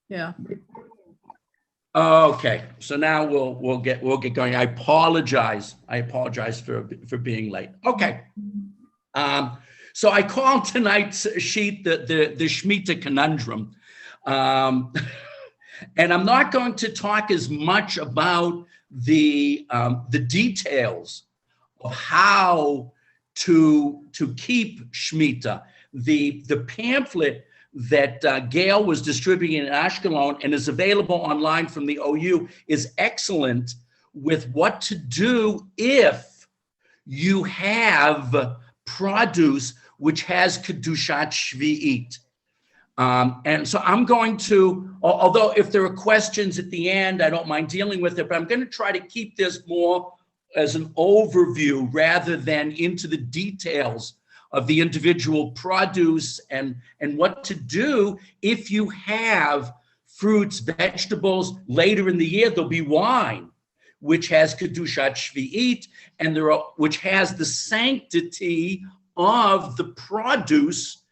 Yeah. Okay, so now we'll get going. I apologize for being late. Okay, so I called tonight's sheet the Shmitta Conundrum, and I'm not going to talk as much about the details of how to keep Shmita. The pamphlet that Gail was distributing in Ashkelon and is available online from the OU is excellent with what to do if you have produce which has Kedushat Shvi'it. And so I'm going to, although if there are questions at the end, I don't mind dealing with it, but I'm going to try to keep this more as an overview rather than into the details of the individual produce and what to do if you have fruits, vegetables. Later in the year, there'll be wine, which has Kedushat Shvi'it, and which has the sanctity of the produce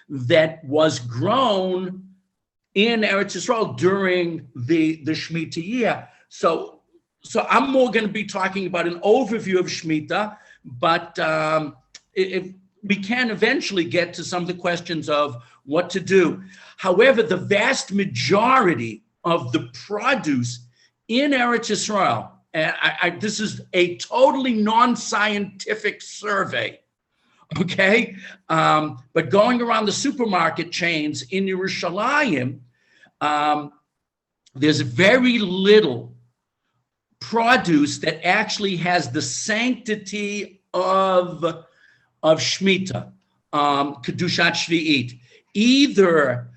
that was grown in Eretz Yisrael during the Shemitah year. So I'm more going to be talking about an overview of Shemitah, but if we can eventually get to some of the questions of what to do. However, the vast majority of the produce in Eretz Yisrael, and this is a totally non-scientific survey, okay? But going around the supermarket chains in Yerushalayim, there's very little produce that actually has the sanctity of Shemitah, Kedushat Shvi'it, either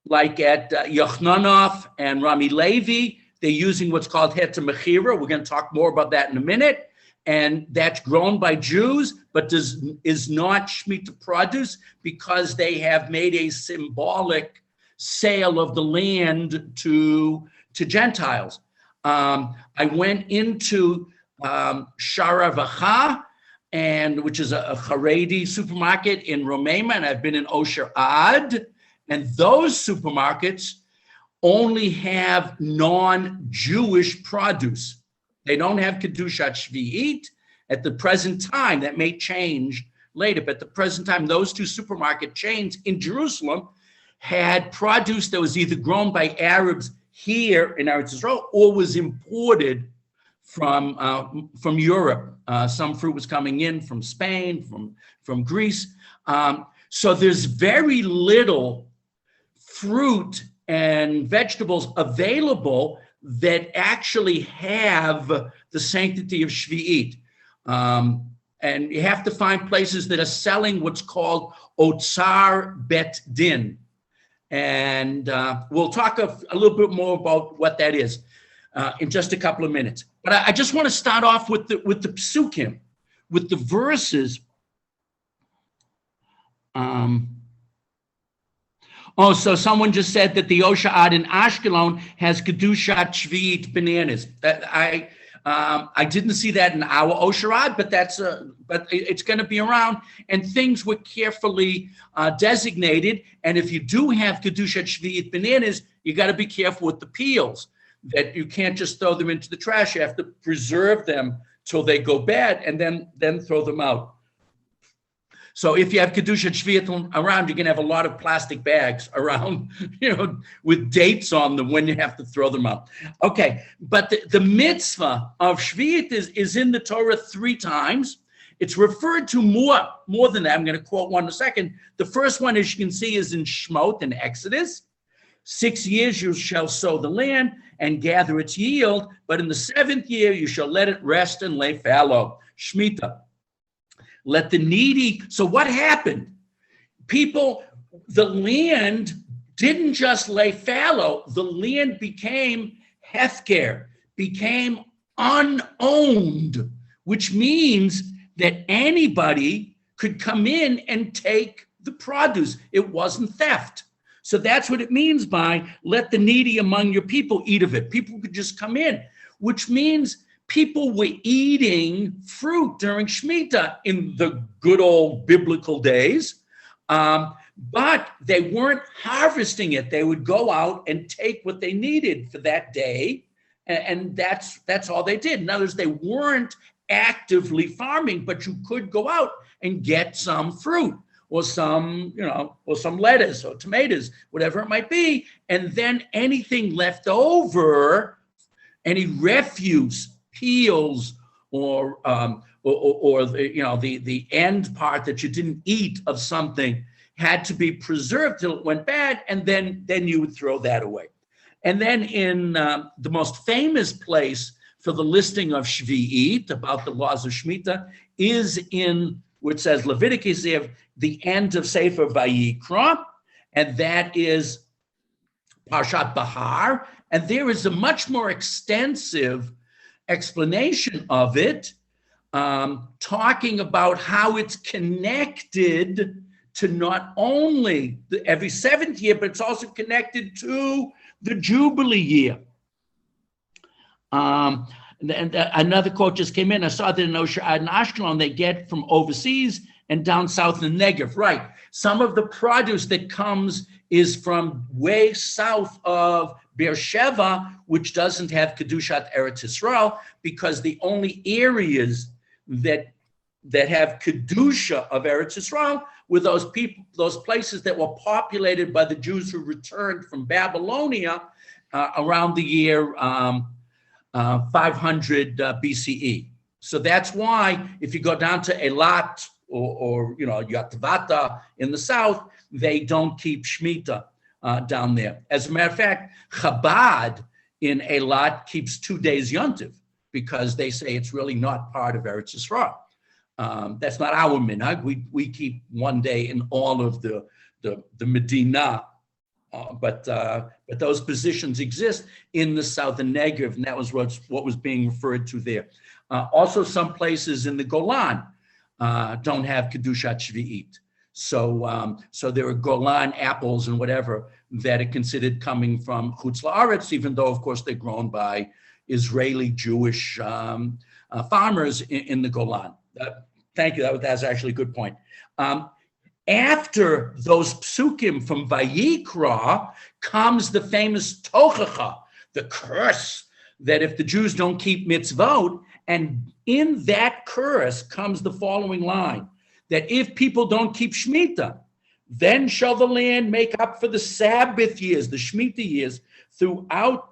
like at Yochanan and Rami Levi, they're using what's called Heter Mechira. We're going to talk more about that in a minute. And that's grown by Jews, but is not Shemitah produce because they have made a symbolic sale of the land to Gentiles. I went into Shara Vacha, which is a Haredi supermarket in Romania, and I've been in Osher Ad, and those supermarkets only have non-Jewish produce. They don't have Kedushat Shvi'it at the present time. That may change later, but at the present time, those two supermarket chains in Jerusalem had produce that was either grown by Arabs here in Eretz Yisrael or was imported from Europe. Some fruit was coming in from Spain, from Greece. So there's very little fruit and vegetables available that actually have the sanctity of Shvi'it. And you have to find places that are selling what's called Otsar Bet Din. And we'll talk a little bit more about what that is in just a couple of minutes. But I just want to start off with the psukim, with the verses. So someone just said that the Osher Ad in Ashkelon has Kedushat Shvi'it bananas. I didn't see that in our Osher Ad, but but it's going to be around. And things were carefully designated. And if you do have Kedushat Shvi'it bananas, you got to be careful with the peels. That you can't just throw them into the trash. You have to preserve them till they go bad and then throw them out. So if you have Kedushat Shvi'it around, you're going to have a lot of plastic bags around, with dates on them when you have to throw them out. Okay, but the mitzvah of Shvi'it is in the Torah 3 times. It's referred to more than that. I'm going to quote one in a second. The first one, as you can see, is in Shmot in Exodus. 6 years you shall sow the land and gather its yield, but in the 7th year you shall let it rest and lay fallow. Shemitah. Let the needy. So what happened? The land didn't just lay fallow. The land became hefker, became unowned, which means that anybody could come in and take the produce. It wasn't theft. So that's what it means by let the needy among your people eat of it. People could just come in, which means people were eating fruit during Shemitah in the good old biblical days. but they weren't harvesting it. They would go out and take what they needed for that day, and that's all they did. In other words, they weren't actively farming, but you could go out and get some fruit or some lettuce or tomatoes, whatever it might be, and then anything left over, any refuse, peels, or the end part that you didn't eat of something had to be preserved till it went bad, and then you would throw that away. And then in the most famous place for the listing of Shvi'it, about the laws of Shemitah, is in, which says Leviticus, the end of Sefer Vayikra, and that is Parshat Bahar, and there is a much more extensive explanation of it, talking about how it's connected to not only every seventh year, but it's also connected to the Jubilee year. And another quote just came in. I saw that in Ashkelon they get from overseas and down south in the Negev. Right. Some of the produce that comes is from way south of Beersheba, which doesn't have Kedushat Eretz Yisrael, because the only areas that have Kedusha of Eretz Yisrael were those places that were populated by the Jews who returned from Babylonia around the year 500 BCE. So that's why if you go down to Eilat or Yotvata in the south, they don't keep Shemitah down there. As a matter of fact, Chabad in Eilat keeps 2 days Yontiv because they say it's really not part of Eretz Yisrael. That's not our minhag. We keep 1 day in all of the Medina, but those positions exist in the southern Negev, and that was what was being referred to there. Also, some places in the Golan don't have Kedushat Shvi'it. So there are Golan apples and whatever that are considered coming from Chutz La'aretz, even though, of course, they're grown by Israeli Jewish farmers in the Golan. Thank you. That's actually a good point. After those psukim from Vayikra comes the famous Tochacha, the curse that if the Jews don't keep mitzvot, and in that curse comes the following line, that if people don't keep Shemitah, then shall the land make up for the Sabbath years, the Shemitah years, throughout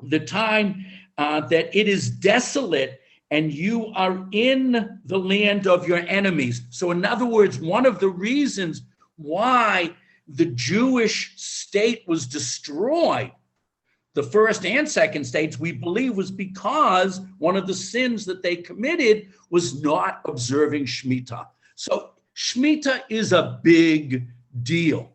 the time that it is desolate and you are in the land of your enemies. So in other words, one of the reasons why the Jewish state was destroyed, the first and second states, we believe was because one of the sins that they committed was not observing Shemitah. So Shemitah is a big deal.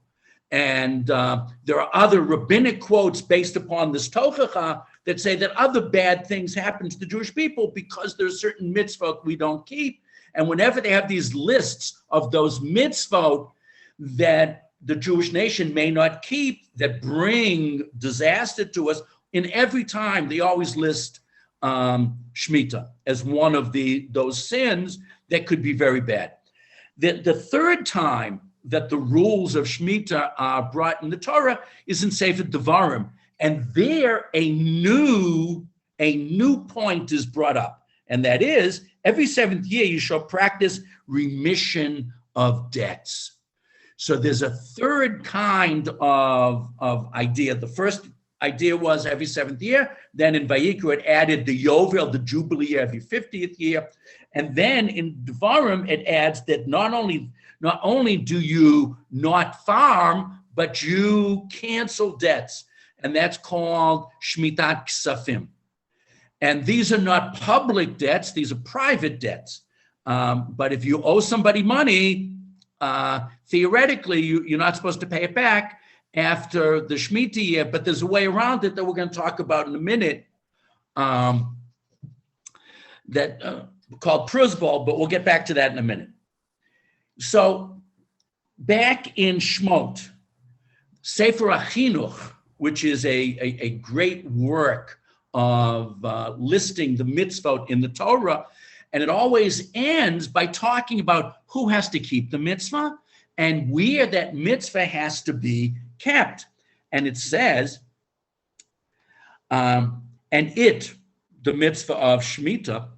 And there are other rabbinic quotes based upon this Tochacha that say that other bad things happen to the Jewish people because there's certain mitzvot we don't keep. And whenever they have these lists of those mitzvot that the Jewish nation may not keep, that bring disaster to us, in every time they always list Shemitah as one of those sins that could be very bad. The third time that the rules of Shemitah are brought in the Torah is in Sefer Devarim. And there a new point is brought up. And that is, every seventh year you shall practice remission of debts. So there's a third kind of idea. The first idea was every seventh year. Then in Vayikra, it added the Yovel, the Jubilee year, every 50th year. And then in Devarim, it adds that not only do you not farm, but you cancel debts. And that's called Shmitat Ksafim. And these are not public debts, these are private debts. But if you owe somebody money, theoretically, you're not supposed to pay it back after the Shemitah year, but there's a way around it that we're going to talk about in a minute called Pruzbal, but we'll get back to that in a minute. So back in Shmot, Sefer HaChinuch, which is a great work of listing the mitzvot in the Torah, and it always ends by talking about who has to keep the mitzvah and where that mitzvah has to be kept. And it says, the mitzvah of Shemitah,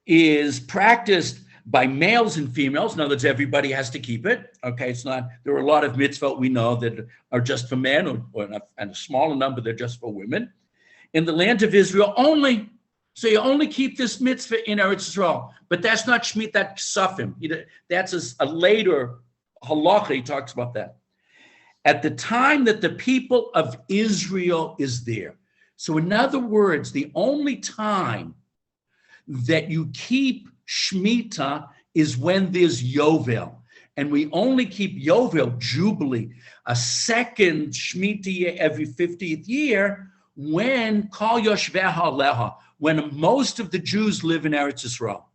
is practiced by males and females. In other words, everybody has to keep it. Okay, it's not, there are a lot of mitzvot we know that are just for men, and a smaller number that are just for women. In the land of Israel only. So you only keep this mitzvah in Eretz Yisrael. But that's not Shemitah Ksafim. That's a later halacha, he talks about that. At the time that the people of Israel is there. So in other words, the only time that you keep Shemitah is when there's Yovel. And we only keep Yovel, Jubilee, a second Shemitah year every 50th year, when Kol Yoshveha Leha, when most of the Jews live in Eretz Yisrael.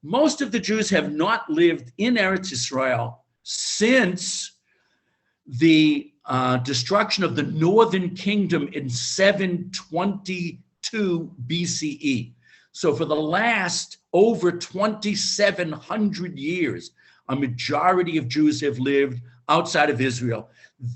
Most of the Jews have not lived in Eretz Yisrael since the destruction of the northern kingdom in 722 BCE. So for the last over 2,700 years, a majority of Jews have lived outside of Israel.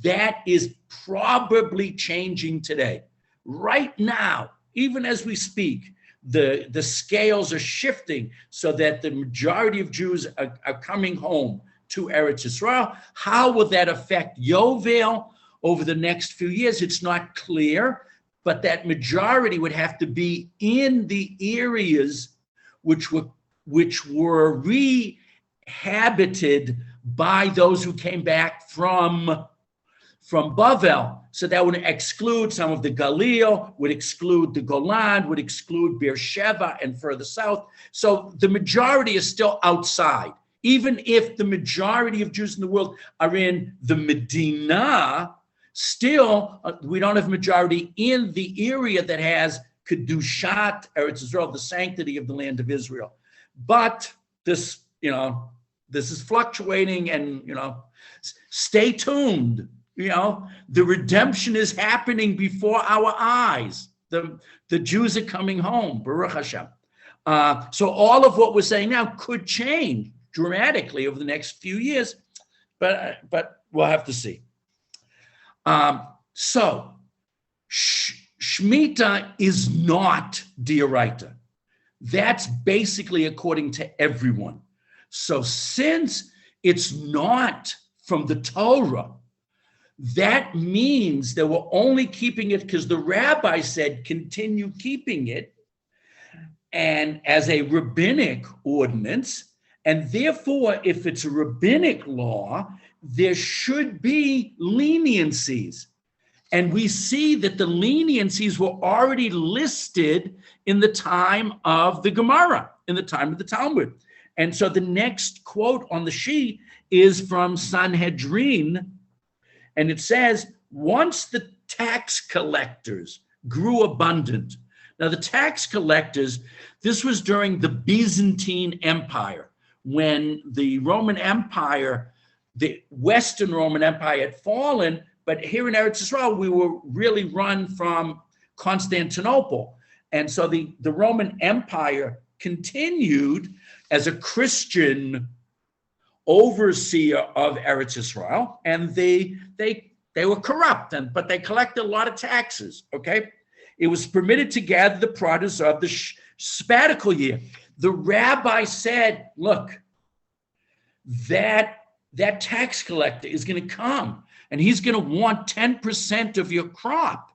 That is probably changing today. Right now, even as we speak, the scales are shifting so that the majority of Jews are coming home to Eretz Yisrael. How will that affect Yovel over the next few years? It's not clear. But that majority would have to be in the areas which were rehabited by those who came back from Bavel. So that would exclude some of the Galil, would exclude the Golan, would exclude Beersheba and further south. So the majority is still outside. Even if the majority of Jews in the world are in the Medina, still, we don't have majority in the area that has Kedushat Eretz Yisrael, the sanctity of the land of Israel. But this is fluctuating, and, stay tuned. The redemption is happening before our eyes. The Jews are coming home, Baruch Hashem. So all of what we're saying now could change dramatically over the next few years, but we'll have to see. So Shemitah is not D'oraita. That's basically according to everyone. So since it's not from the Torah, that means that we're only keeping it because the rabbi said continue keeping it, and as a rabbinic ordinance, and therefore if it's a rabbinic law, there should be leniencies. And we see that the leniencies were already listed in the time of the Gemara, in the time of the Talmud. And so the next quote on the sheet is from Sanhedrin, and it says, once the tax collectors grew abundant. Now the tax collectors, this was during the Byzantine Empire, when the Roman Empire, the Western Roman Empire had fallen, but here in Eretz Yisrael, we were really run from Constantinople. And so the Roman Empire continued as a Christian overseer of Eretz Yisrael, and they were corrupt, but they collected a lot of taxes, okay? It was permitted to gather the produce of the sabbatical year. The rabbi said, look, that tax collector is going to come, and he's going to want 10% of your crop.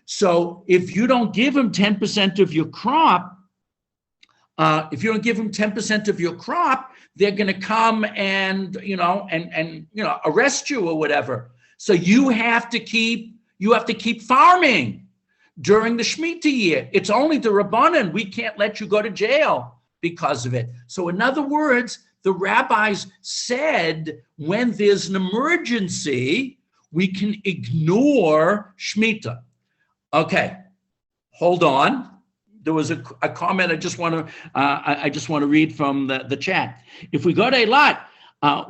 So if you don't give him 10% of your crop, they're going to come and arrest you or whatever. So you have to keep farming during the Shemitah year. It's only the Rabbanan. We can't let you go to jail because of it. So in other words, the rabbis said when there's an emergency, we can ignore Shemitah. Okay, hold on. There was a comment I just want to read from the chat. If we go to Eilat,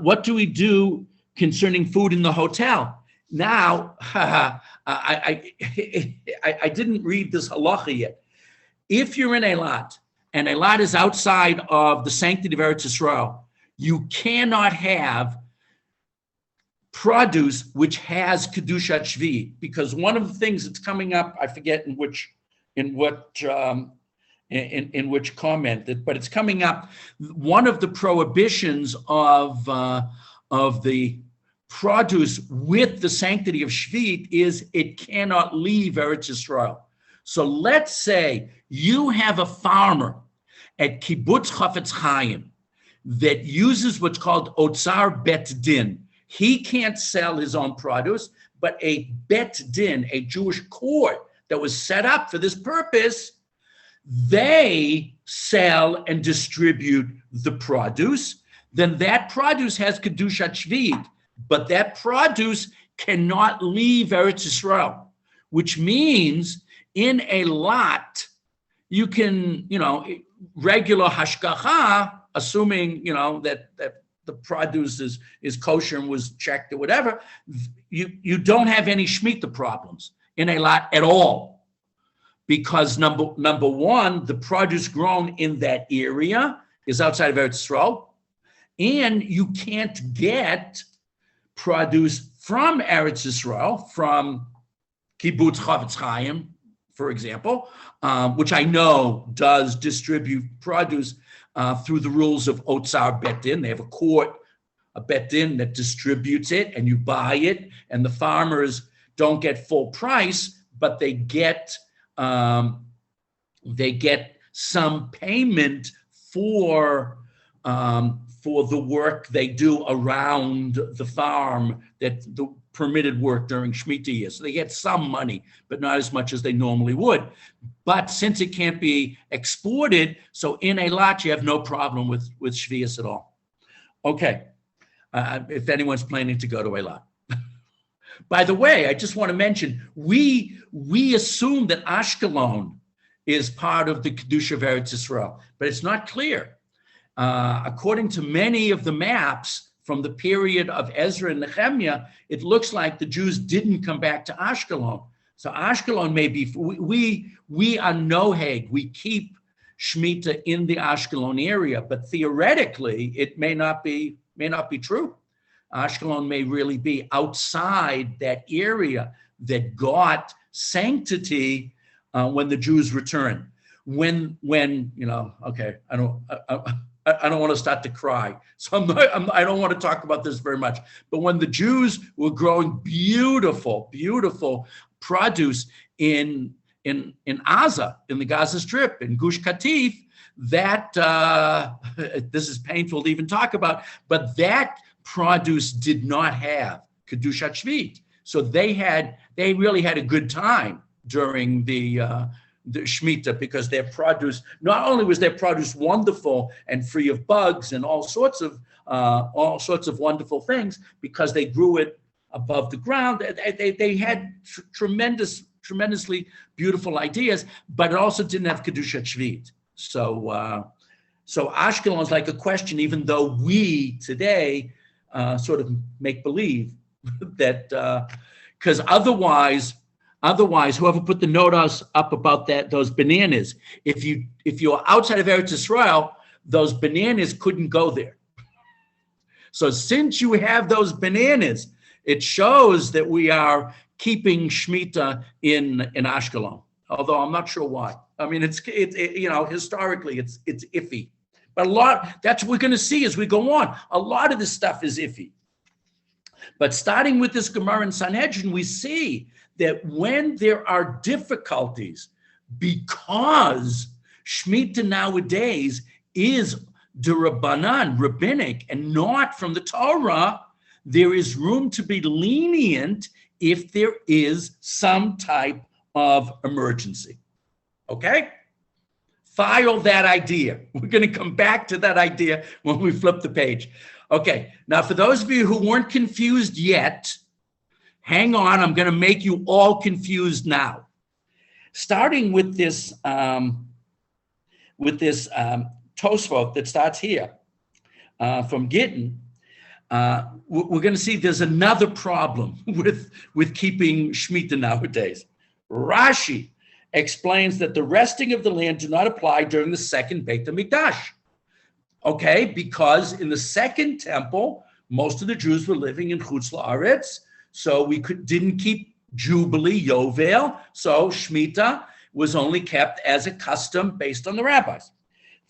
what do we do concerning food in the hotel? Now, I didn't read this halacha yet. If you're in Eilat, and Eilat is outside of the sanctity of Eretz Yisrael, you cannot have produce which has kedushat shvi, because one of the things that's coming up, I forget in which comment, but it's coming up. One of the prohibitions of the produce with the sanctity of Shvit is it cannot leave Eretz Yisrael. So let's say you have a farmer at Kibbutz Chafetz Chaim that uses what's called Otzar Bet Din. He can't sell his own produce, but a Bet Din, a Jewish court that was set up for this purpose, they sell and distribute the produce. Then that produce has Kedushat Shvit, but that produce cannot leave Eretz Yisrael, which means in a lot, you can, regular hashgacha, assuming, that the produce is kosher and was checked or whatever, you don't have any Shmita problems in a lot at all. Because number one, the produce grown in that area is outside of Eretz Yisrael, and you can't get produce from Eretz Yisrael, from Kibbutz Chafetz Chaim, for example, which I know does distribute produce through the rules of Otzar Bet Din. They have a court, a Bet Din that distributes it, and you buy it, and the farmers don't get full price, but they get some payment for the work they do around the farm, that the permitted work during Shemitah year. So they get some money, but not as much as they normally would. But since it can't be exported, so in a lot, you have no problem with Shvius at all. Okay, if anyone's planning to go to a lot. By the way, I just want to mention, we assume that Ashkelon is part of the Kedusha of Eretz Yisrael, but it's not clear. According to many of the maps from the period of Ezra and Nehemiah, it looks like the Jews didn't come back to Ashkelon. So Ashkelon may be, we are noheg, we keep Shemitah in the Ashkelon area, but theoretically, it may not be true. Ashkelon may really be outside that area that got sanctity when the Jews returned. When okay, I don't want to start to cry, so I don't want to talk about this very much. But when the Jews were growing beautiful produce in Gaza, in the Gaza Strip, in Gush Katif, that this is painful to even talk about, but that produce did not have Kedushat Shvit. So they really had a good time during the Shemitah, because their produce, not only was their produce wonderful and free of bugs and all sorts of wonderful things, because they grew it above the ground, they had tremendously beautiful ideas, but it also didn't have Kedushat Shvit. So Ashkelon is like a question, even though we today sort of make believe that, because otherwise, whoever put the notice up about those bananas, if you're outside of Eretz Yisrael, those bananas couldn't go there. So since you have those bananas, it shows that we are keeping Shemitah in Ashkelon. Although I'm not sure why. I mean, it's historically it's iffy. But that's what we're going to see as we go on. A lot of this stuff is iffy. But starting with this Gemara in Sanhedrin, we see that when there are difficulties, because Shemitah nowadays is d'Rabbanan, rabbinic, and not from the Torah, there is room to be lenient if there is some type of emergency. Okay? File that idea. We're going to come back to that idea when we flip the page. Okay, now for those of you who weren't confused yet, hang on, I'm going to make you all confused now. Starting with this Tosfot that starts here from Gittin, we're going to see there's another problem with keeping Shemitah nowadays. Rashi explains that the resting of the land do not apply during the second Beit HaMikdash. Okay, because in the second temple, most of the Jews were living in Chutz La'aretz, so we didn't keep Jubilee, Yovel, so Shemitah was only kept as a custom based on the rabbis.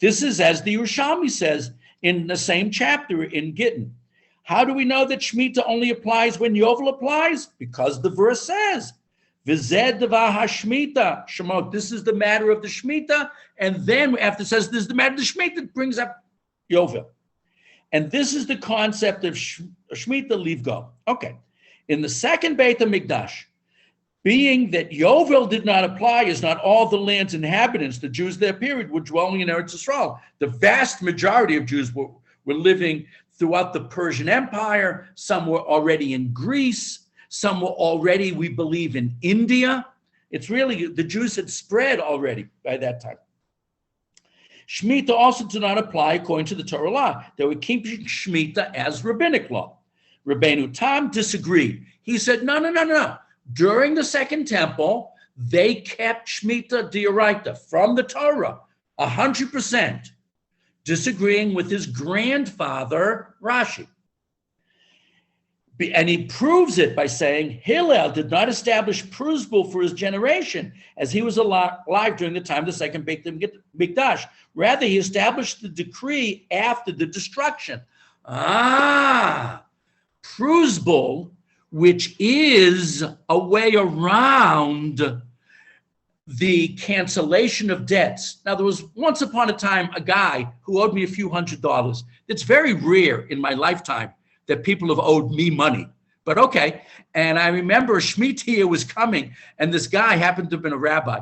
This is as the Yerushalmi says in the same chapter in Gittin. How do we know that Shemitah only applies when Yovel applies? Because the verse says, V'zeh davar hashmita, Shemot, this is the matter of the Shemitah, and then after it says this is the matter of the Shemitah, it brings up Yovel. And this is the concept of Shemitah, leave go. Okay. In the second Beit HaMikdash, being that Yovel did not apply, as not all the land's inhabitants, the Jews of their period, were dwelling in Eretz Yisrael. The vast majority of Jews were living throughout the Persian Empire. Some were already in Greece. Some were already, we believe, in India. It's really, the Jews had spread already by that time. Shemitah also did not apply according to the Torah law. They were keeping Shemitah as rabbinic law. Rabbeinu Tam disagreed. He said, no. During the second temple, they kept Shemitah d'oraita from the Torah, 100%, disagreeing with his grandfather, Rashi. And he proves it by saying Hillel did not establish Pruzbul for his generation, as he was alive during the time of the second Beit HaMikdash. Rather, he established the decree after the destruction. Pruzbul, which is a way around the cancellation of debts. Now, there was once upon a time a guy who owed me a few $100s. It's very rare in my lifetime that people have owed me money, but okay. And I remember Shemitah year was coming, and this guy happened to have been a rabbi,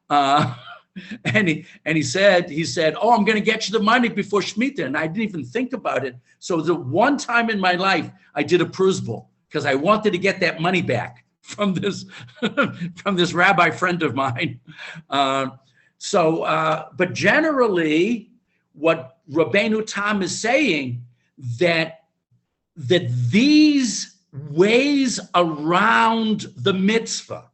and he said, "Oh, I'm going to get you the money before Shemitah," and I didn't even think about it. So the one time in my life I did a pruzbul because I wanted to get that money back from this from this rabbi friend of mine. But generally, what Rabbeinu Tam is saying that these ways around the mitzvah,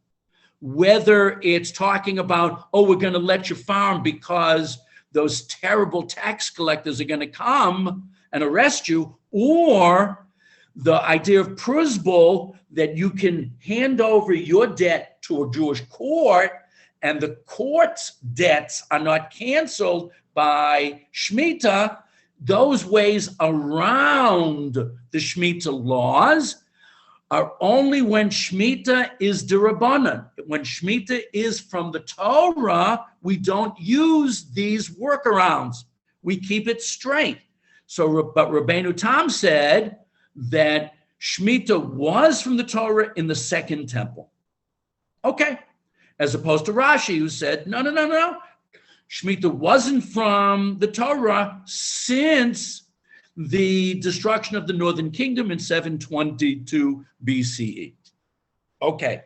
whether it's talking about, oh, we're going to let you farm because those terrible tax collectors are going to come and arrest you, or the idea of pruzbul, that you can hand over your debt to a Jewish court and the court's debts are not canceled by Shemitah. Those ways around the Shemitah laws are only when Shemitah is d'Rabbanan. When Shemitah is from the Torah, we don't use these workarounds. We keep it straight. But Rabbeinu Tam said that Shemitah was from the Torah in the second temple. Okay. As opposed to Rashi, who said, no. Shemitah wasn't from the Torah since the destruction of the northern kingdom in 722 BCE. Okay,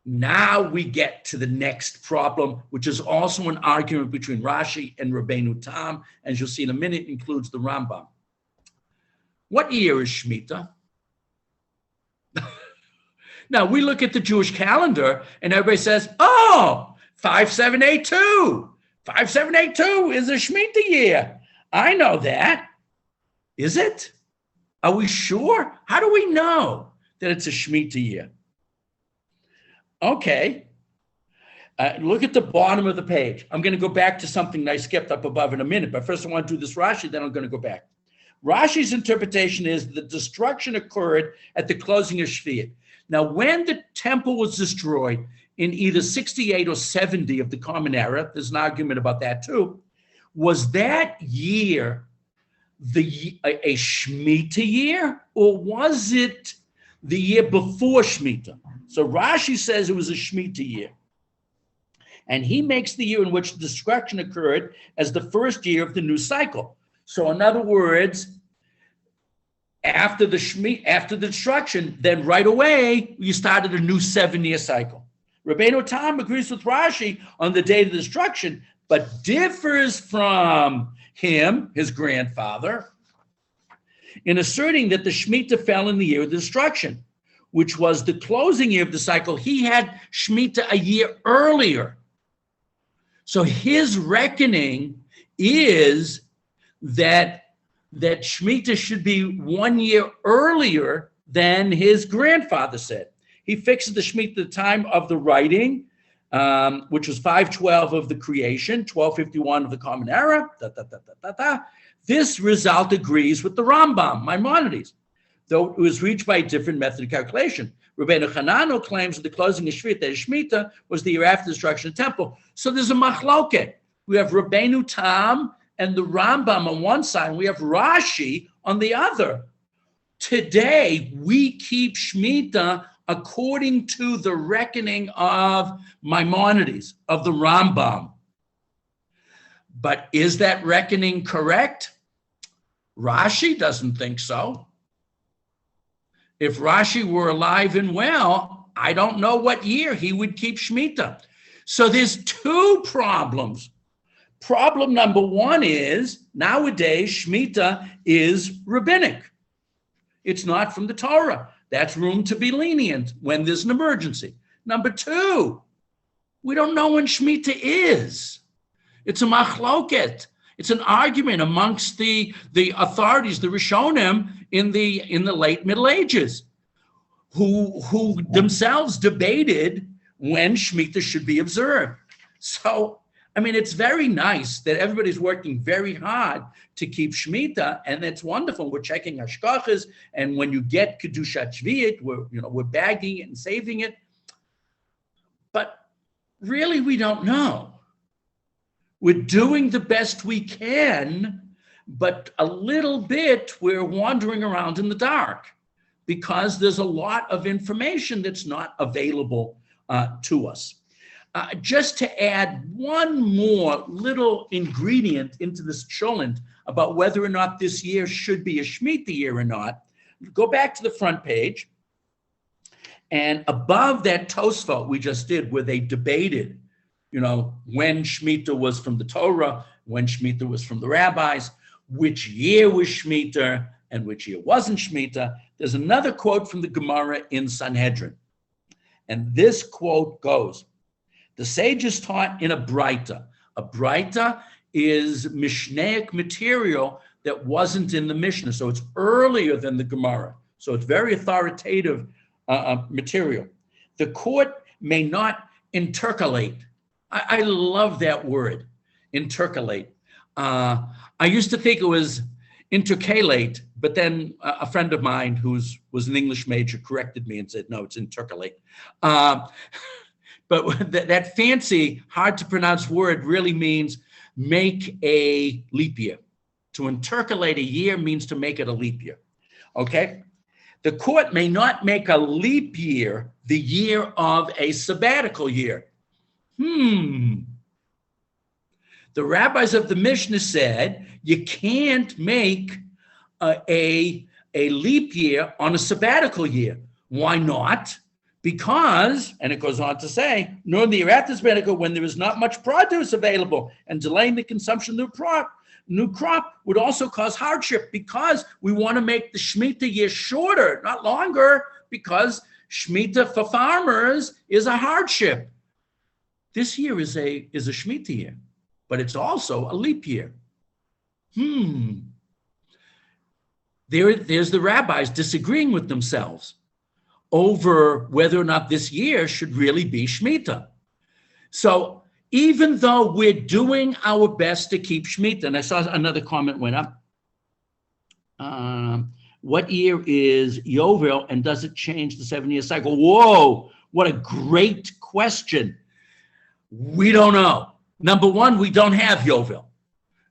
now we get to the next problem, which is also an argument between Rashi and Rabbeinu Tam, and you'll see in a minute includes the Rambam. What year is Shemitah? Now we look at the Jewish calendar and everybody says, oh, 5782. 5782 is a Shemitah year. I know that. Is it? Are we sure? How do we know that it's a Shemitah year? Okay. Look at the bottom of the page. I'm going to go back to something I skipped up above in a minute, but first I want to do this Rashi, then I'm going to go back. Rashi's interpretation is the destruction occurred at the closing of Shvi'at. Now, when the temple was destroyed, in either 68 or 70 of the Common Era, there's an argument about that too, was that year a Shemitah year, or was it the year before Shemitah? So Rashi says it was a Shemitah year. And he makes the year in which the destruction occurred as the first year of the new cycle. So in other words, after the destruction, then right away, you started a new 7-year cycle. Rabbeinu Tam agrees with Rashi on the day of the destruction, but differs from him, his grandfather, in asserting that the Shemitah fell in the year of the destruction, which was the closing year of the cycle. He had Shemitah a year earlier. So his reckoning is that Shmita should be 1 year earlier than his grandfather said. He fixes the Shmita at the time of the writing, which was 512 of the creation, 1251 of the Common Era. This result agrees with the Rambam, Maimonides, though it was reached by a different method of calculation. Rabbeinu Hanano claims that the closing of Shmita was the year after the destruction of the temple. So there's a machloket. We have Rabbeinu Tam and the Rambam on one side, and we have Rashi on the other. Today, we keep Shmita according to the reckoning of Maimonides, of the Rambam. But is that reckoning correct? Rashi doesn't think so. If Rashi were alive and well, I don't know what year he would keep Shmita. So there's two problems. Problem number one is, nowadays, Shmita is rabbinic. It's not from the Torah. That's room to be lenient when there's an emergency. Number two, we don't know when Shmita is. It's a machloket. It's an argument amongst the authorities, the Rishonim in the late Middle Ages, who themselves debated when Shmita should be observed. So, I mean, it's very nice that everybody's working very hard to keep Shmita, and it's wonderful. We're checking hashkachas, and when you get Kedushat Shvi'it, we're bagging it and saving it. But really, we don't know. We're doing the best we can, but a little bit we're wandering around in the dark because there's a lot of information that's not available to us. Just to add one more little ingredient into this cholent about whether or not this year should be a Shemitah year or not, go back to the front page. And above that Tosfot we just did, where they debated, when Shemitah was from the Torah, when Shemitah was from the rabbis, which year was Shemitah and which year wasn't Shemitah. There's another quote from the Gemara in Sanhedrin. And this quote goes, the sages taught in a Braita. A Braita is Mishnaic material that wasn't in the Mishnah. So it's earlier than the Gemara. So it's very authoritative material. The court may not intercalate. I love that word, intercalate. I used to think it was intercalate, but then a friend of mine who was an English major corrected me and said, no, it's intercalate. But that fancy, hard to pronounce word really means make a leap year. To intercalate a year means to make it a leap year, okay? The court may not make a leap year the year of a sabbatical year. The rabbis of the Mishnah said you can't make a leap year on a sabbatical year. Why not? Because, and it goes on to say, nor in the year after sabbatical when there is not much produce available, and delaying the consumption of the new crop would also cause hardship, because we want to make the Shemitah year shorter, not longer, because Shemitah for farmers is a hardship. This year is a Shemitah year, but it's also a leap year. There's the rabbis disagreeing with themselves over whether or not this year should really be Shemitah. So even though we're doing our best to keep Shemitah, and I saw another comment went up. What year is Yovel, and does it change the 7-year cycle? Whoa, what a great question. We don't know. Number one, we don't have Yovel.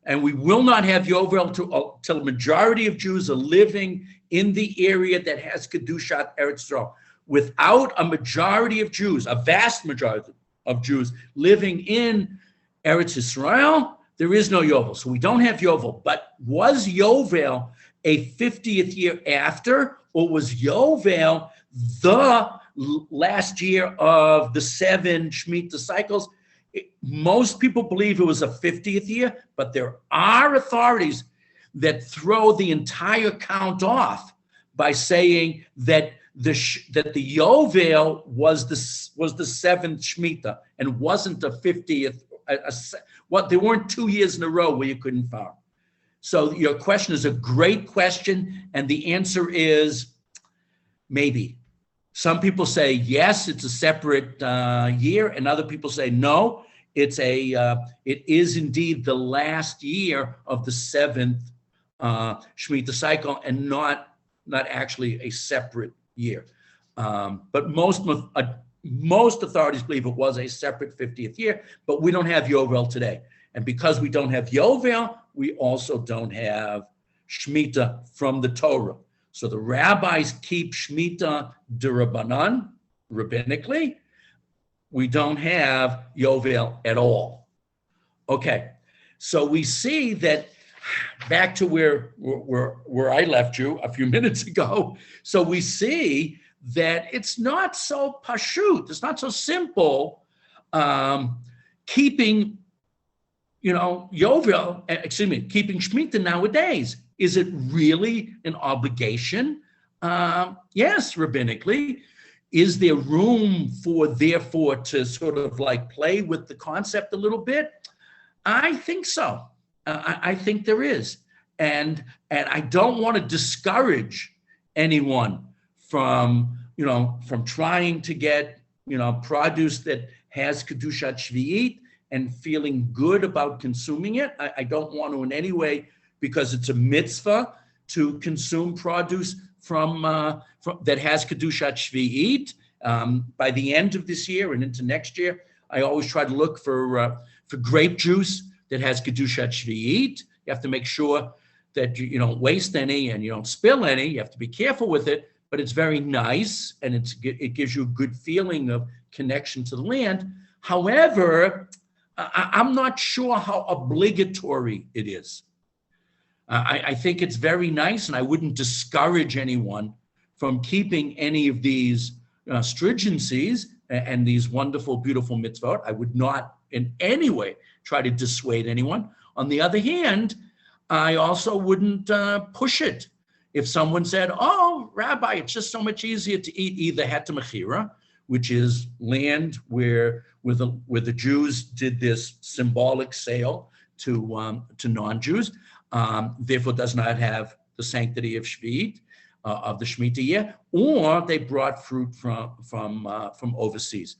And we will not have Yovel till a majority of Jews are living in the area that has Kedushat Eretz Yisrael. Without a majority of Jews, a vast majority of Jews living in Eretz Yisrael, there is no Yovel. So we don't have Yovel. But was Yovel a 50th year after, or was Yovel the last year of the 7 Shemitah cycles? Most people believe it was a 50th year, but there are authorities that throw the entire count off by saying that the Yovel was the 7th Shemitah and wasn't a 50th. There weren't 2 years in a row where you couldn't farm. So your question is a great question, and the answer is maybe. Some people say yes, it's a separate year, and other people say no, it is indeed the last year of the seventh Shemitah cycle, and not actually a separate year. But most authorities believe it was a separate 50th year, but we don't have Yovel today. And because we don't have Yovel, we also don't have Shemitah from the Torah. So the rabbis keep Shemitah d'Rabbanan, rabbinically. We don't have Yovel at all. Okay, so we see that back to where I left you a few minutes ago. So we see that it's not so pashut, it's not so simple keeping, Yovel, keeping Shemitah nowadays. Is it really an obligation? Yes, rabbinically. Is there room therefore to sort of like play with the concept a little bit? I think so. I think there is. And I don't want to discourage anyone from trying to get, produce that has Kedushat Shvi'it and feeling good about consuming it. I don't want to in any way, because it's a mitzvah to consume produce from that has Kedushat Shvi'it. By the end of this year and into next year, I always try to look for grape juice that has Kedushat Shvi'it. You have to make sure that you don't waste any and you don't spill any. You have to be careful with it, but it's very nice and it gives you a good feeling of connection to the land. However, I'm not sure how obligatory it is. I think it's very nice, and I wouldn't discourage anyone from keeping any of these stringencies and these wonderful, beautiful mitzvot. I would not in any way try to dissuade anyone. On the other hand, I also wouldn't push it. If someone said, "Oh, Rabbi, it's just so much easier to eat either het mechira," which is land where the Jews did this symbolic sale to non-Jews, therefore does not have the sanctity of Shvi'it, of the Shemitah year, or they brought fruit from overseas.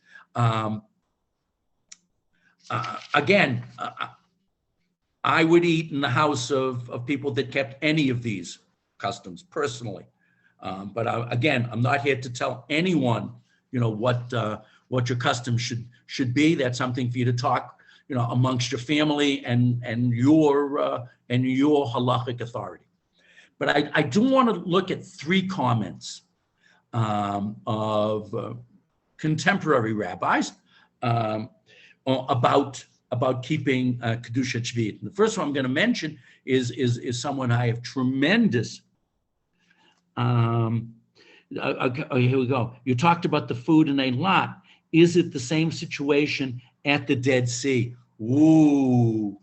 Again, I would eat in the house of people that kept any of these customs personally. But again, I'm not here to tell anyone, what your customs should be. That's something for you to talk, amongst your family and your halachic authority. But I do want to look at three comments of contemporary rabbis about keeping Kedushat Shvi'it. And the first one I'm going to mention is someone I have tremendous. Here we go. You talked about the food in Eilat. Is it the same situation at the Dead Sea? Ooh,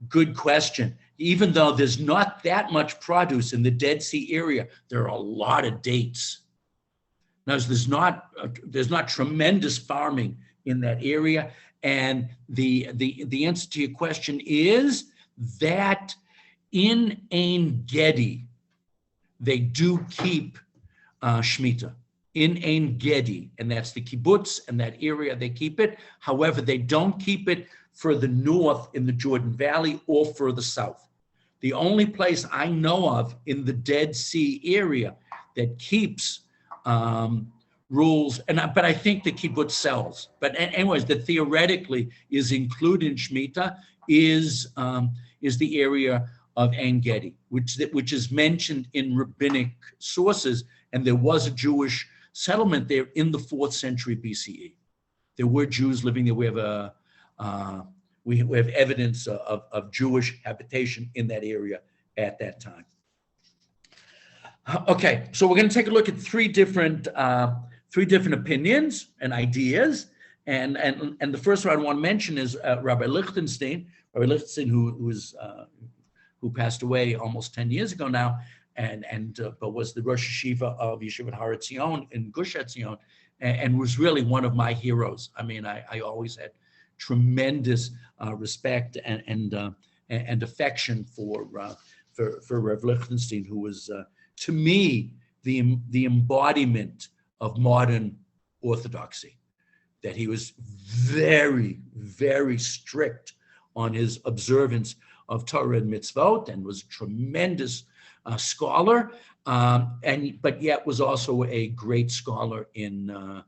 good question. Even though there's not that much produce in the Dead Sea area, there are a lot of dates. Now, there's not tremendous farming in that area. And the answer to your question is that in Ein Gedi, they do keep Shemitah. In Ein Gedi, and that's the kibbutz and that area, they keep it. However, they don't keep it further north in the Jordan Valley or further south. The only place I know of in the Dead Sea area that keeps rules, but I think the kibbutz sells. But anyways, that theoretically is included in Shemitah is the area of Ein Gedi, which is mentioned in rabbinic sources, and there was a Jewish settlement there in the 4th century BCE. There were Jews living there. We have evidence of Jewish habitation in that area at that time. Okay, so we're going to take a look at three different opinions and ideas, and the first one I want to mention is Rabbi Lichtenstein, who passed away almost 10 years ago now, but was the Rosh Yeshiva of Yeshivat Har Etzion in Gush Etzion, and was really one of my heroes. I mean, I always had tremendous respect and and affection for Rev Lichtenstein, who was, to me, the embodiment of modern orthodoxy. That he was very, very strict on his observance of Torah and mitzvot, and was a tremendous scholar, but yet was also a great scholar in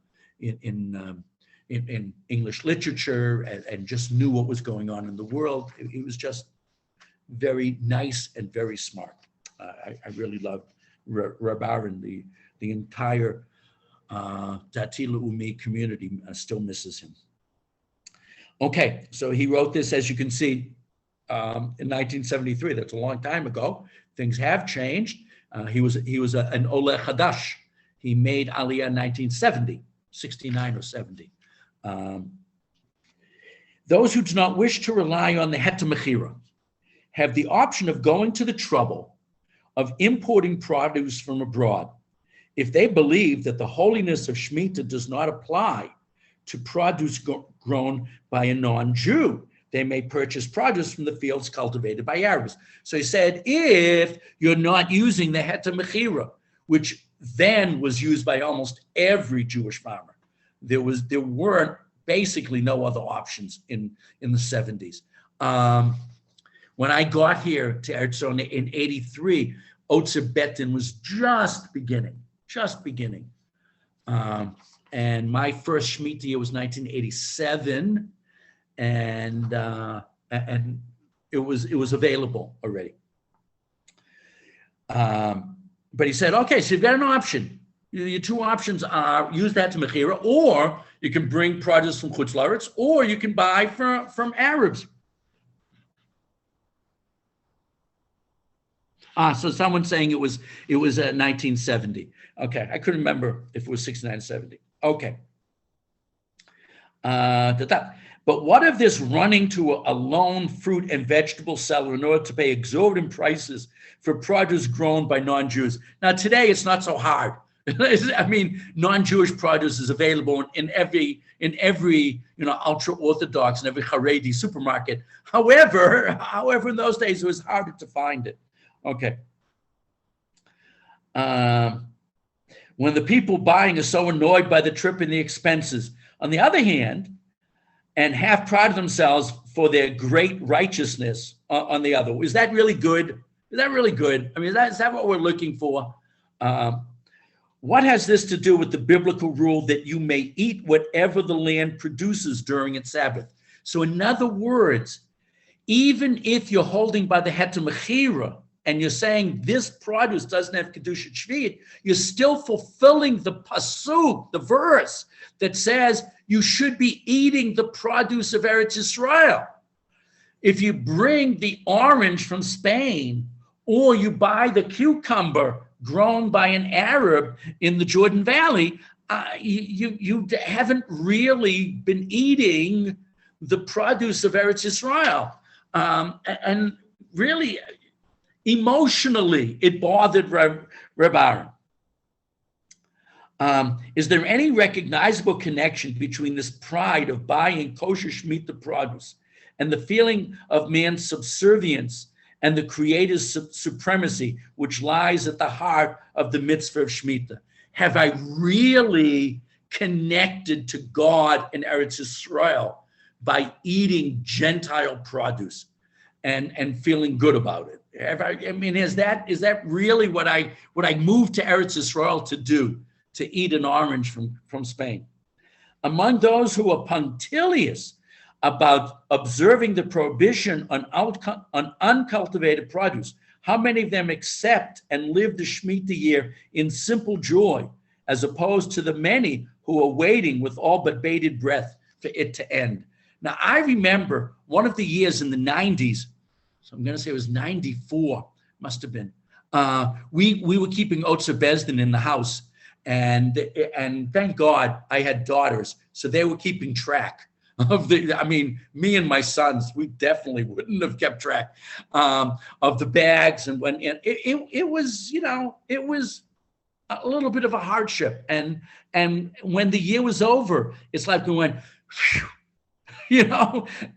English literature, and just knew what was going on in the world. He was just very nice and very smart. I really loved Reb Aaron. The entire Dati Leumi community still misses him. Okay, so he wrote this, as you can see, in 1973. That's a long time ago. Things have changed. He was an Oleh Hadash. He made Aliyah in 1970, 69 or 70. Those who do not wish to rely on the Heter Mechira have the option of going to the trouble of importing produce from abroad. If they believe that the holiness of Shemitah does not apply to produce grown by a non-Jew, they may purchase produce from the fields cultivated by Arabs. So he said, if you're not using the Heter Mechira, which then was used by almost every Jewish farmer, there weren't basically no other options in the 70s. When I got here to Eretz Yisrael in 83, Otzer Betin was just beginning. And my first Shemitah year was 1987, and it was available already. But he said, okay, so you've got an option. Your two options are use that to Mechira, or you can bring produce from Chutz La'aretz, or you can buy from Arabs. So someone's saying it was 1970. Okay, I couldn't remember if it was 69 or 70. Okay. But what if this running to a lone fruit and vegetable seller in order to pay exorbitant prices for produce grown by non-Jews? Now today it's not so hard. I mean, non-Jewish produce is available in every ultra-Orthodox and every Haredi supermarket. However, in those days it was harder to find it. Okay. When the people buying are so annoyed by the trip and the expenses. On the other hand, and half proud of themselves for their great righteousness on the other. Is that really good? Is that really good? I mean, is that what we're looking for? What has this to do with the biblical rule that you may eat whatever the land produces during its Sabbath? So in other words, even if you're holding by the Heter Mechira, and you're saying this produce doesn't have Kedushat Shvi'it, you're still fulfilling the pasuk, the verse that says you should be eating the produce of Eretz Yisrael. If you bring the orange from Spain, or you buy the cucumber grown by an Arab in the Jordan Valley, you haven't really been eating the produce of Eretz Yisrael. And really, emotionally, it bothered Reb Aaron. Is there any recognizable connection between this pride of buying kosher Shemitah produce and the feeling of man's subservience and the Creator's supremacy, which lies at the heart of the mitzvah of Shemitah? Have I really connected to God in Eretz Yisrael by eating Gentile produce and feeling good about it? Is that really what I moved to Eretz Yisrael to do, to eat an orange from Spain? Among those who are punctilious about observing the prohibition on uncultivated produce, how many of them accept and live the Shemitah year in simple joy, as opposed to the many who are waiting with all but bated breath for it to end? Now, I remember one of the years in the 90s, so I'm going to say it was 94, must have been. We were keeping Otzer Bezdin in the house, and thank God I had daughters, so they were keeping track of me and my sons, we definitely wouldn't have kept track of the bags, and when it was a little bit of a hardship, and when the year was over, it's like we went,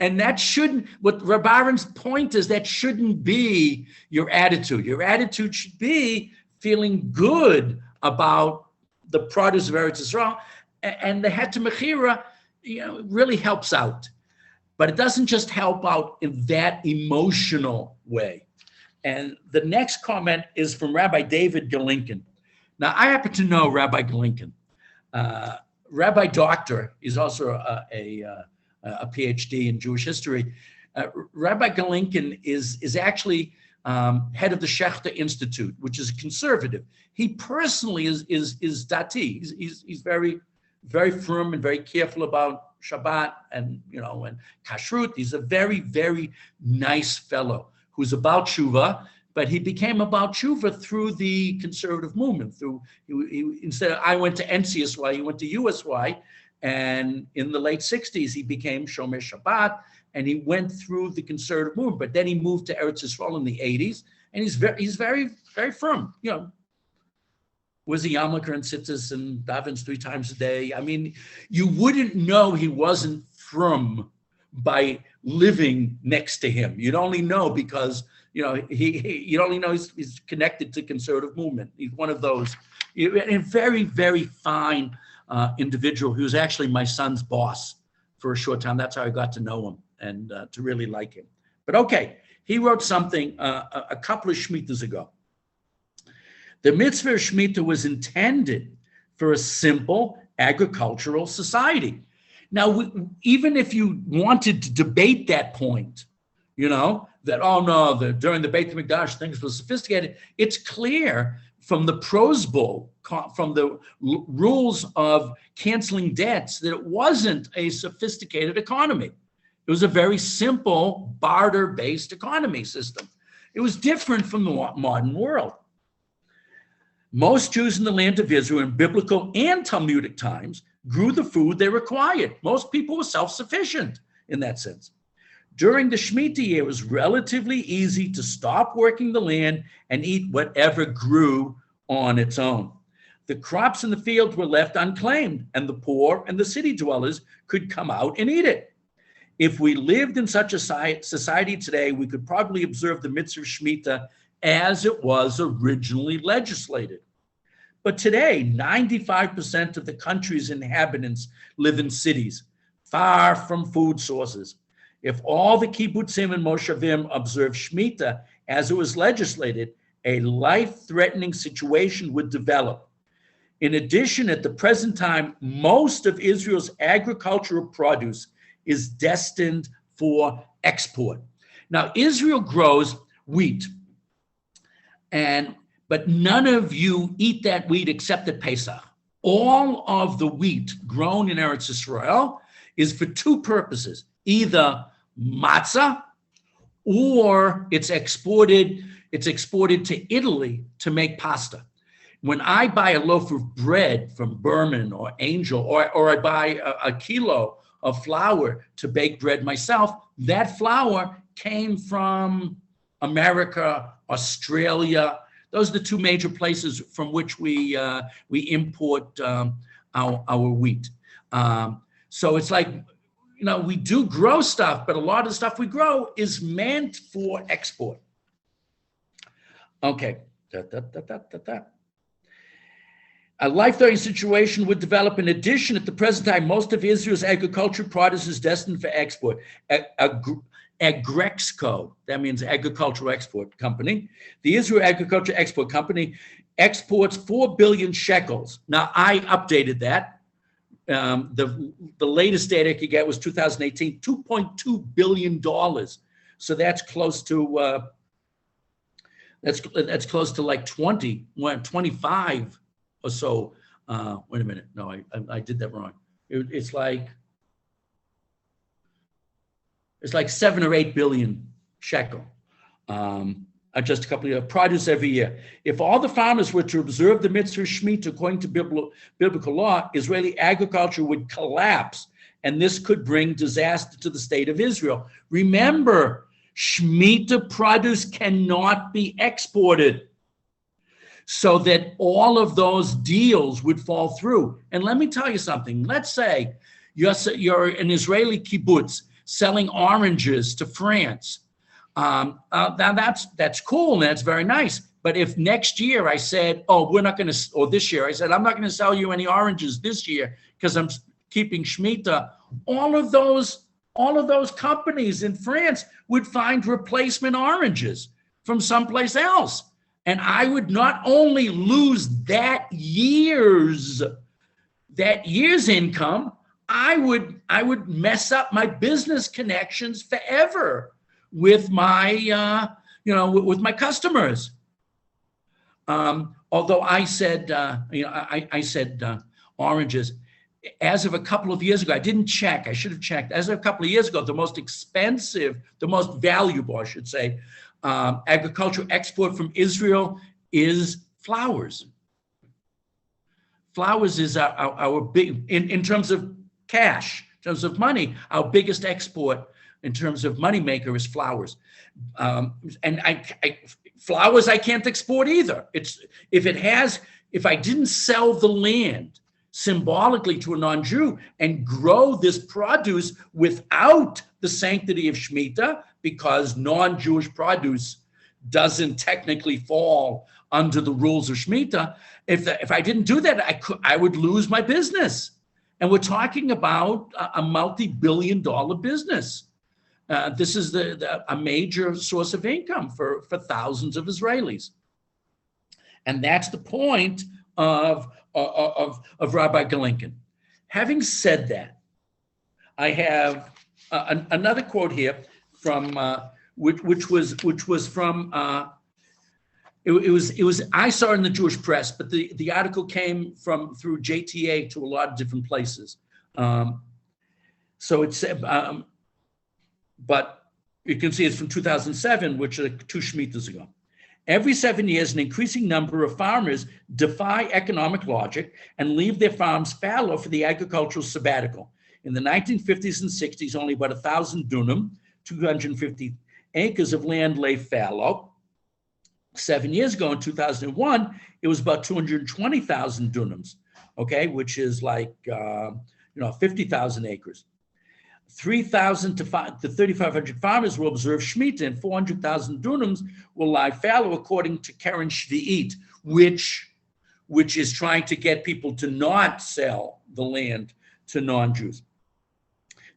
and that shouldn't, what Reb Aaron's point is, that shouldn't be your attitude. Your attitude should be feeling good about the produce of Eretz Yisrael, and the Het Mechira, really helps out. But it doesn't just help out in that emotional way. And the next comment is from Rabbi David Galinkin. Now, I happen to know Rabbi Galinkin. Rabbi Doctor is also a PhD in Jewish history. Rabbi Galinkin is actually head of the Shechter Institute, which is conservative. He personally is dati. He's very, very firm and very careful about Shabbat and kashrut. He's a very, very nice fellow who's about tshuva, but he became about tshuva through the conservative movement. Instead of, I went to NCSY, he went to USY, and in the late 60s, he became Shomer Shabbat, and he went through the conservative movement. But then he moved to Eretz Yisrael in the 80s, and he's very, very firm. Was a yarmulke and tzitzis and davens 3 times a day. I mean, you wouldn't know he wasn't firm by living next to him. You'd only know because you'd only know he's connected to conservative movement. He's one of those, a very, very fine individual. He was actually my son's boss for a short time. That's how I got to know him and to really like him. But okay, he wrote something a couple of Shmittas ago. The mitzvah of Shemitah was intended for a simple agricultural society. Now, even if you wanted to debate that point, that, during the Beit HaMikdash, things were sophisticated, it's clear from the Prose Bowl, from the rules of canceling debts, that it wasn't a sophisticated economy. It was a very simple barter-based economy system. It was different from the modern world. Most Jews in the land of Israel in biblical and Talmudic times grew the food they required. Most people were self-sufficient in that sense. During the Shemitah year, it was relatively easy to stop working the land and eat whatever grew on its own. The crops in the fields were left unclaimed, and the poor and the city dwellers could come out and eat it. If we lived in such a society today, we could probably observe the mitzvah of Shemitah as it was originally legislated. But today, 95% of the country's inhabitants live in cities, far from food sources. If all the kibbutzim and moshavim observed Shemitah as it was legislated, a life-threatening situation would develop. In addition, at the present time, most of Israel's agricultural produce is destined for export. Now, Israel grows wheat, but none of you eat that wheat except at Pesach. All of the wheat grown in Eretz Yisrael is for 2 purposes: either matzah, or it's exported to Italy to make pasta. When I buy a loaf of bread from Berman or Angel, or I buy a kilo of flour to bake bread myself, that flour came from America, Australia. Those are the 2 major places from which we import our wheat. So it's like, we do grow stuff, but a lot of the stuff we grow is meant for export. Okay. A life-threatening situation would develop. In addition, at the present time, most of Israel's agricultural produce is destined for export. Agrexco, that means Agricultural Export Company. The Israel Agriculture Export Company exports 4 billion shekels. Now, I updated that. The latest data I could get was 2018, $2.2 billion. So that's close to that's close to like 25 or so. Wait a minute. No, I did that wrong. It's like 7 or 8 billion shekel. Just a couple of produce every year. If all the farmers were to observe the mitzvah Shemitah according to biblical law, Israeli agriculture would collapse, and this could bring disaster to the state of Israel. Remember, Shemitah produce cannot be exported, so that all of those deals would fall through. And let me tell you something. Let's say You're an Israeli kibbutz selling oranges to France. Now that's cool and that's very nice. But if next year I said, oh, we're not going to, or this year I said, I'm not going to sell you any oranges this year because I'm keeping Shmita, all of those companies in France would find replacement oranges from someplace else. And I would not only lose that year's income, I would mess up my business connections forever with my with my customers. Although I said I said oranges. As of a couple of years ago, I didn't check. I should have checked. As of a couple of years ago, the most expensive, the most valuable, I should say, agricultural export from Israel is flowers. Flowers is our big, in terms of cash, in terms of money, our biggest export in terms of money maker is flowers. And flowers I can't export either. If I didn't sell the land symbolically to a non-Jew and grow this produce without the sanctity of Shemitah, because non-Jewish produce doesn't technically fall under the rules of Shemitah. If I didn't do that, I would lose my business. And we're talking about a multi-billion-dollar business. This is a major source of income for thousands of Israelis. And that's the point of Rabbi Galinkin. Having said that, I have another quote here from which was from it was I saw it in the Jewish press, but the article came through JTA to a lot of different places. So it said, but you can see it's from 2007, which are 2 Shemitahs ago. Every 7 years, an increasing number of farmers defy economic logic and leave their farms fallow for the agricultural sabbatical. In the 1950s and 60s, only about 1,000 dunam, 250 acres of land lay fallow. 7 years ago, in 2001, it was about 220,000 dunams, okay, which is like 50,000 acres. 3,000 to 3,500 farmers will observe Shemitah, and 400,000 dunams will lie fallow, according to Karen Shvi'it, which is trying to get people to not sell the land to non-Jews.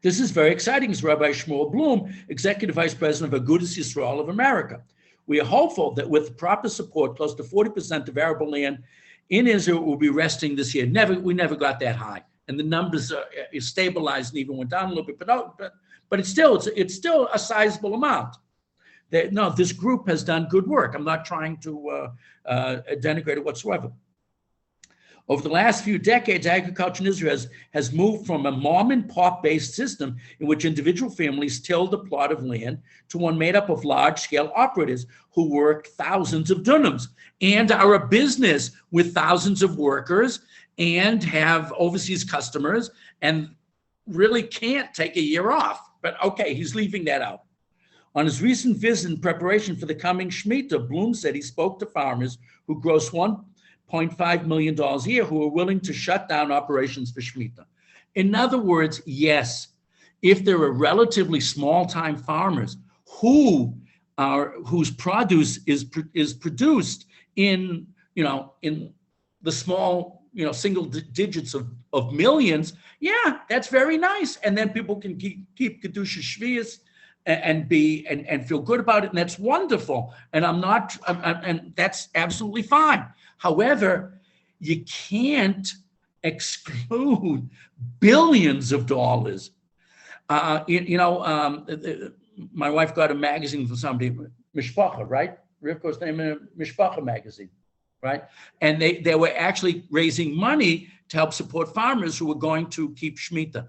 This is very exciting, as Rabbi Shmuel Bloom, Executive Vice President of Agudas Yisrael of America. We are hopeful that with proper support, close to 40% of arable land in Israel will be resting this year. We never got that high. And the numbers is stabilized and even went down a little bit, but it's still a sizable amount. This group has done good work. I'm not trying to denigrate it whatsoever. Over the last few decades, agriculture in Israel has moved from a mom and pop based system in which individual families tilled a plot of land to one made up of large scale operators who work thousands of dunams and are a business with thousands of workers and have overseas customers and really can't take a year off. But okay, he's leaving that out. On his recent visit in preparation for the coming Shemitah, Bloom said he spoke to farmers who gross $1.5 million a year who are willing to shut down operations for Shemitah. In other words, yes, if there are relatively small-time farmers whose produce is produced in the small single digits of millions, yeah, that's very nice. And then people can keep Kedusha Shvius and feel good about it, and that's wonderful. And and that's absolutely fine. However, you can't exclude billions of dollars. My wife got a magazine from somebody, Mishpacha, right? Rivko's name in a Mishpacha magazine, right? And they were actually raising money to help support farmers who were going to keep Shemitah.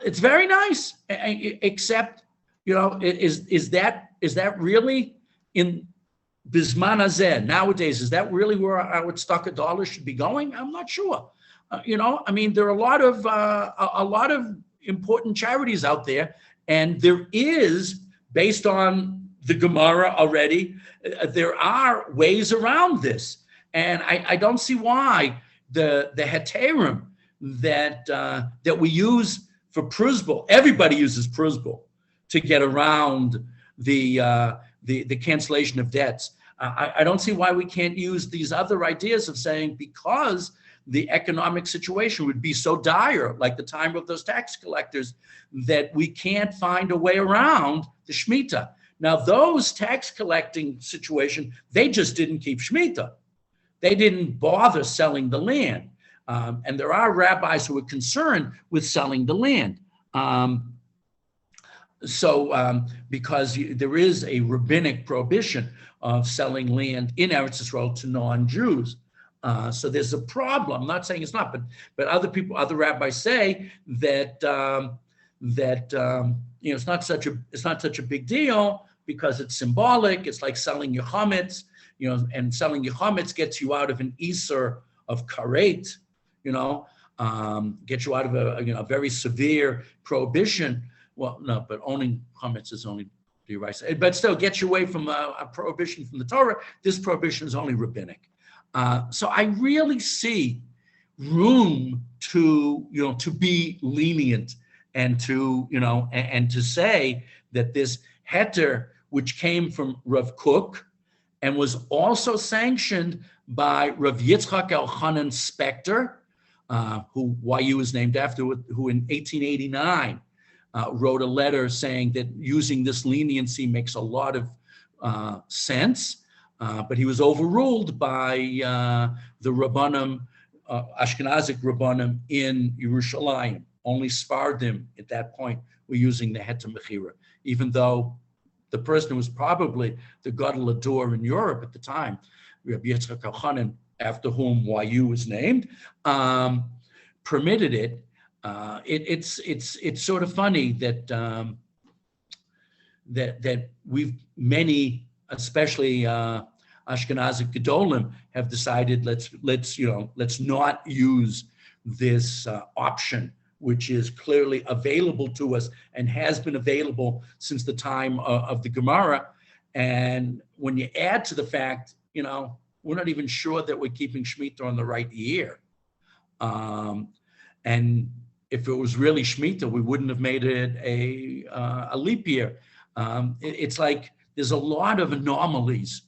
It's very nice, except, is that really in Bisman Hazeh nowadays? Is that really where our tzedakah dollars should be going? I'm not sure. There are a lot of important charities out there, and there is, based on the Gemara already, there are ways around this, and I don't see why the heterim that we use for Prusbul. Everybody uses Prusbul to get around the cancellation of debts. I don't see why we can't use these other ideas of saying, because the economic situation would be so dire, like the time of those tax collectors, that we can't find a way around the Shemitah. Now, those tax collecting situation, they just didn't keep Shemitah. They didn't bother selling the land. And there are rabbis who are concerned with selling the land. Because there is a rabbinic prohibition of selling land in Eretz Yisrael to non-Jews. So there's a problem. I'm not saying it's not, but other rabbis say that it's not such a big deal because it's symbolic. It's like selling your chametz, and selling your chametz gets you out of an iser of karet, gets you out of a very severe prohibition. Well, no, but owning chametz is only the right, but still gets you away from a prohibition from the Torah. This prohibition is only rabbinic. So I really see room to be lenient and to say that this heter, which came from Rav Kook and was also sanctioned by Rav Yitzchak Elchanan Spector, who YU is named after, who in 1889 wrote a letter saying that using this leniency makes a lot of sense. But he was overruled by the Rabbanim, Ashkenazic Rabbanim in Yerushalayim. Only Sfardim at that point were using the heter mechira, even though the person who was probably the Gadol Ador in Europe at the time, Rabbi Yitzchak Elchanan, after whom YU was named, permitted it. It's sort of funny that that we've many, especially Ashkenazic Gedolim, have decided let's not use this option, which is clearly available to us and has been available since the time of the Gemara. And when you add to the fact, we're not even sure that we're keeping Shemitah on the right year. And if it was really Shemitah, we wouldn't have made it a leap year. It's like there's a lot of anomalies.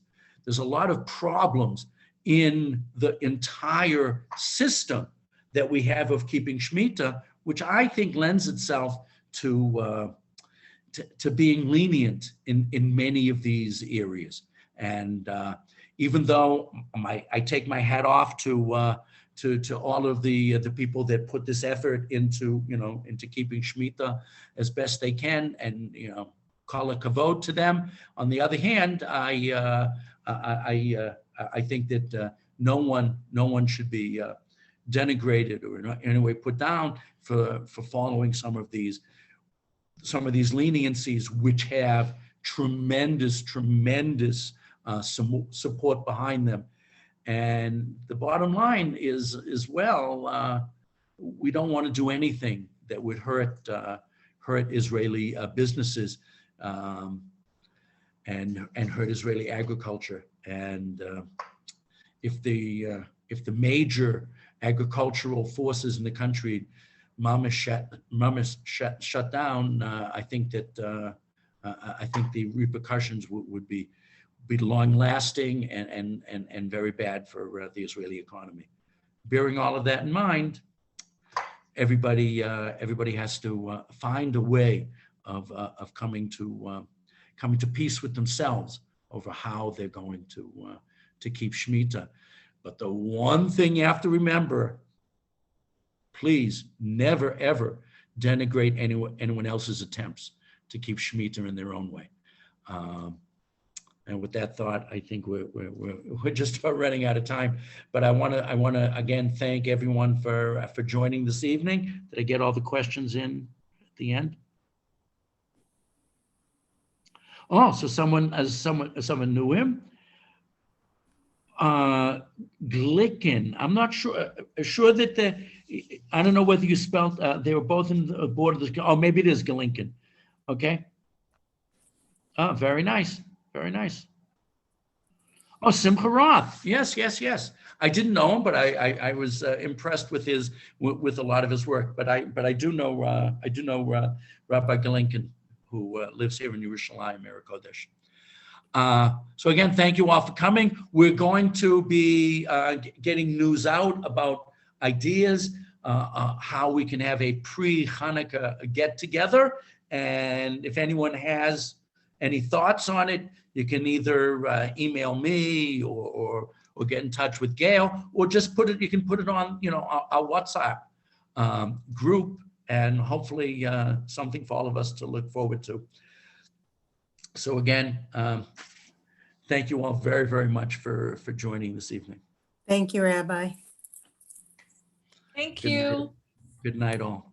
There's a lot of problems in the entire system that we have of keeping Shemitah, which I think lends itself to being lenient in many of these areas. And even though I take my hat off to all of the people that put this effort into keeping Shemitah as best they can, and call a kavod to them. On the other hand, I think that no one should be denigrated or in any way put down for following some of these leniencies, which have tremendous support behind them. And the bottom line is we don't want to do anything that would hurt Israeli businesses and hurt Israeli agriculture. And if the major agricultural forces in the country shut down, I think that I think the repercussions would be long-lasting and very bad for the Israeli economy. Bearing all of that in mind, everybody has to find a way of coming to peace with themselves over how they're going to keep Shemitah. But the one thing you have to remember: please never ever denigrate anyone else's attempts to keep Shemitah in their own way. And with that thought, I think we're just about running out of time. But I want to again thank everyone for joining this evening. Did I get all the questions in at the end? Oh, so someone knew him. Glicken. I'm not sure that I don't know whether you spelled. They were both in the board of the. Oh, maybe it is Glinken. Okay. Oh, very nice. Very nice. Oh, Simcha Roth. Yes. I didn't know him, but I was impressed with with a lot of his work. But I do know Rabbi Galinkin, who lives here in Yerushalayim, Eretz Kodesh. So again, thank you all for coming. We're going to be getting news out about ideas, how we can have a pre-Hanukkah get-together. And if anyone has any thoughts on it, you can either email me or get in touch with Gail, or just you can put it on, our WhatsApp group, and hopefully something for all of us to look forward to. So again, thank you all very, very much for joining this evening. Thank you, Rabbi. Thank you. Good night all.